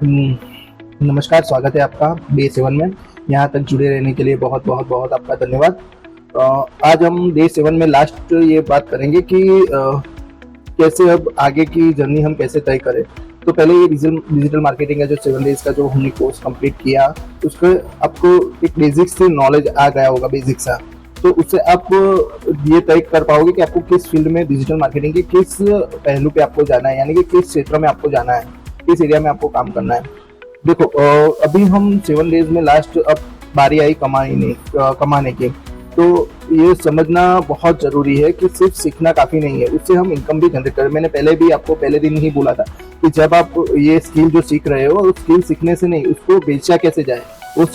नमस्कार, स्वागत है आपका डे 7 में। यहाँ तक जुड़े रहने के लिए बहुत बहुत बहुत आपका धन्यवाद। आज हम डे 7 में लास्ट ये बात करेंगे कि कैसे अब आगे की जर्नी हम कैसे तय करें। तो पहले ये डिजिटल मार्केटिंग का जो 7 डेज का जो हमने कोर्स कंप्लीट किया, उसके आपको एक बेसिक से नॉलेज आ गया होगा, बेसिक सा। तो उससे आप ये तय कर पाओगे कि आपको किस फील्ड में डिजिटल मार्केटिंग के किस पहलू पे आपको जाना है, यानी कि किस क्षेत्र में आपको जाना है, किस एरिया में आपको काम करना है। देखो, अभी हम 7 डेज में लास्ट अब बारी आई कमाने की। तो ये समझना बहुत जरूरी है कि सिर्फ सीखना काफी नहीं है, उससे हम इनकम भी जनरेट करें। मैंने पहले भी आपको पहले दिन ही बोला था कि जब आप ये स्किल जो सीख रहे हो, उस स्किल सीखने से नहीं, उसको बेचा कैसे जाए, वो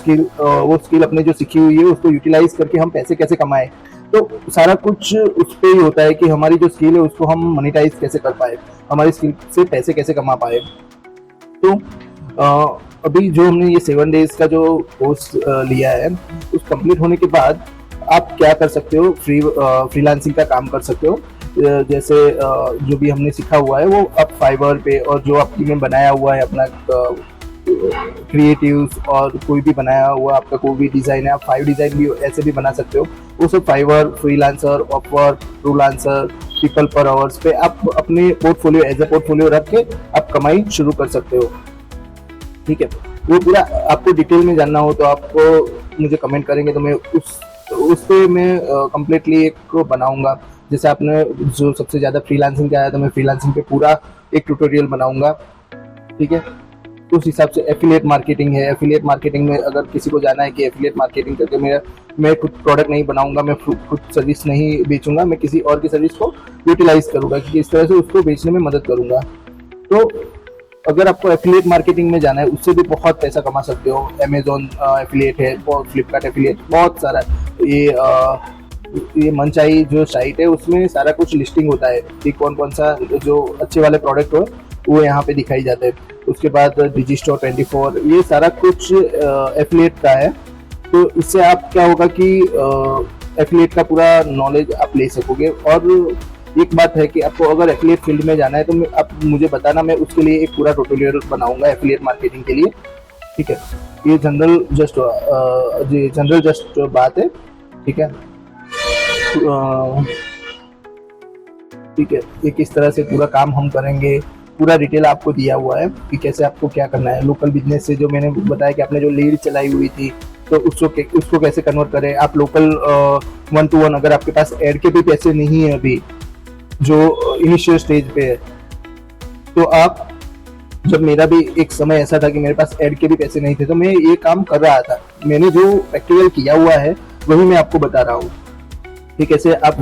स्किल अपने जो सीखी हुई है उसको यूटिलाइज करके हम पैसे कैसे कमाए। तो सारा कुछ उस पर ही होता है कि हमारी जो स्किल है उसको हम मोनेटाइज कैसे कर पाए, हमारी स्किल से पैसे कैसे कमा पाए। तो अभी जो हमने ये 7 डेज का जो कोर्स लिया है, उस कंप्लीट होने के बाद आप क्या कर सकते हो, फ्रीलांसिंग का काम कर सकते हो। जैसे जो भी हमने सीखा हुआ है वो आप फाइवर पे, और जो आपकी में बनाया हुआ है अपना क्रिएटिव्स, और कोई भी बनाया हुआ आपका कोई भी डिज़ाइन है, आप 5 डिज़ाइन भी ऐसे भी बना सकते हो। वो सब Fiverr, freelancer, Upwork, Truelancer, people per hours पे आप अपने पोर्टफोलियो एज ए पोर्टफोलियो रख के आप कमाई शुरू कर सकते हो। ठीक है, वो पूरा आपको डिटेल में जानना हो तो आपको मुझे कमेंट करेंगे, तो मैं उस पे मैं कम्प्लीटली एक बनाऊंगा। जैसे आपने जो सबसे ज़्यादा फ्रीलांसिंग का आया, तो मैं फ्रीलांसिंग पे पूरा एक ट्यूटोरियल बनाऊंगा। ठीक है, उस हिसाब से एफिलिएट मार्केटिंग है। एफिलिएट मार्केटिंग में अगर किसी को जाना है कि एफिलिएट मार्केटिंग करके मैं खुद प्रोडक्ट नहीं बनाऊंगा, मैं खुद सर्विस नहीं बेचूंगा, मैं किसी और की सर्विस को यूटिलाइज करूंगा कि इस तरह से उसको बेचने में मदद करूंगा। तो अगर आपको एफिलिएट मार्केटिंग में जाना है, उससे भी बहुत पैसा कमा सकते हो। अमेजोन एफिलिएट है, फ्लिपकार्ट एफिलिएट, बहुत सारा। ये मनचाही जो साइट है उसमें सारा कुछ लिस्टिंग होता है कि कौन कौन सा जो अच्छे वाले प्रोडक्ट हो वो यहाँ पे दिखाई जाते हैं। उसके बाद डिजिस्टोर 24, ये सारा कुछ एफिलिएट का है। तो इससे आप क्या होगा कि एफिलिएट का पूरा नॉलेज आप ले सकोगे। और एक बात है कि आपको अगर एफिलिएट फील्ड में जाना है तो आप मुझे बताना, मैं उसके लिए एक पूरा ट्यूटोरियल बनाऊंगा एफिलिएट मार्केटिंग के लिए। ठीक है, ये जनरल जस्ट बात है। ठीक है, ठीक है, ये किस तरह से पूरा काम हम करेंगे, पूरा डिटेल आपको दिया हुआ है कि कैसे आपको क्या करना है। लोकल बिजनेस से जो मैंने बताया कि आपने जो लीड चलाई हुई थी, तो उसको कैसे कन्वर्ट करें। आप लोकल 1-to-1, अगर आपके पास एड के भी पैसे नहीं है अभी, जो इनिशियल स्टेज पे है, तो आप, जब मेरा भी एक समय ऐसा था कि मेरे पास एड के भी पैसे नहीं थे, तो मैं ये काम कर रहा था। मैंने जो प्रैक्टिकल किया हुआ है वही मैं आपको बता रहा हूँ कि कैसे आप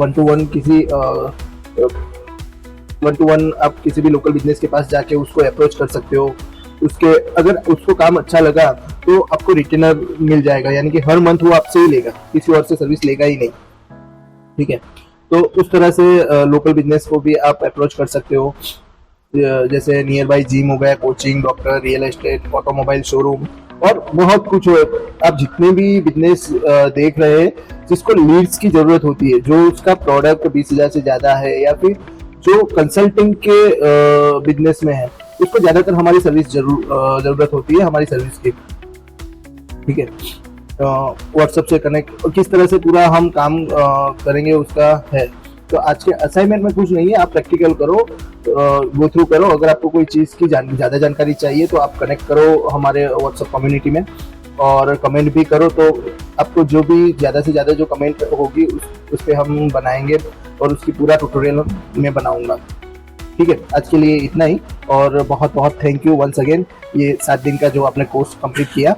1-to-1 आप किसी भी लोकल बिजनेस के पास जाके उसको अप्रोच कर सकते हो। अगर उसको काम अच्छा लगा तो आपको रिटेनर मिल जाएगा, यानी कि हर मंथ वो आपसे ही लेगा, किसी और से सर्विस लेगा ही नहीं। ठीक है, तो उस तरह से लोकल बिजनेस को भी आप अप्रोच कर सकते हो। जैसे नियर बाई जिम हो गया, coaching, doctor, real estate, automobile showroom, और बहुत कुछ। आप जितने भी बिजनेस देख रहे हैं जिसको लीड्स की जरूरत होती है, जो उसका प्रोडक्ट 20,000 से ज्यादा है, या फिर जो कंसल्टिंग के बिजनेस में है, उसको ज्यादातर हमारी सर्विस जरूरत होती है, हमारी सर्विस की। ठीक है, व्हाट्सएप से कनेक्ट किस तरह से पूरा हम काम करेंगे उसका है। तो आज के असाइनमेंट में कुछ नहीं है, आप प्रैक्टिकल करो, गो थ्रू करो। अगर आपको कोई चीज़ की ज़्यादा जानकारी चाहिए तो आप कनेक्ट करो हमारे व्हाट्सएप कम्युनिटी में, और कमेंट भी करो। तो आपको जो भी ज़्यादा से ज़्यादा जो कमेंट होगी उस पर हम बनाएंगे, और उसकी पूरा ट्यूटोरियल मैं बनाऊंगा। ठीक है, आज के लिए इतना ही, और बहुत बहुत थैंक यू वंस अगेन, ये 7 दिन का जो आपने कोर्स कंप्लीट किया।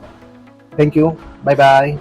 Thank you, bye bye.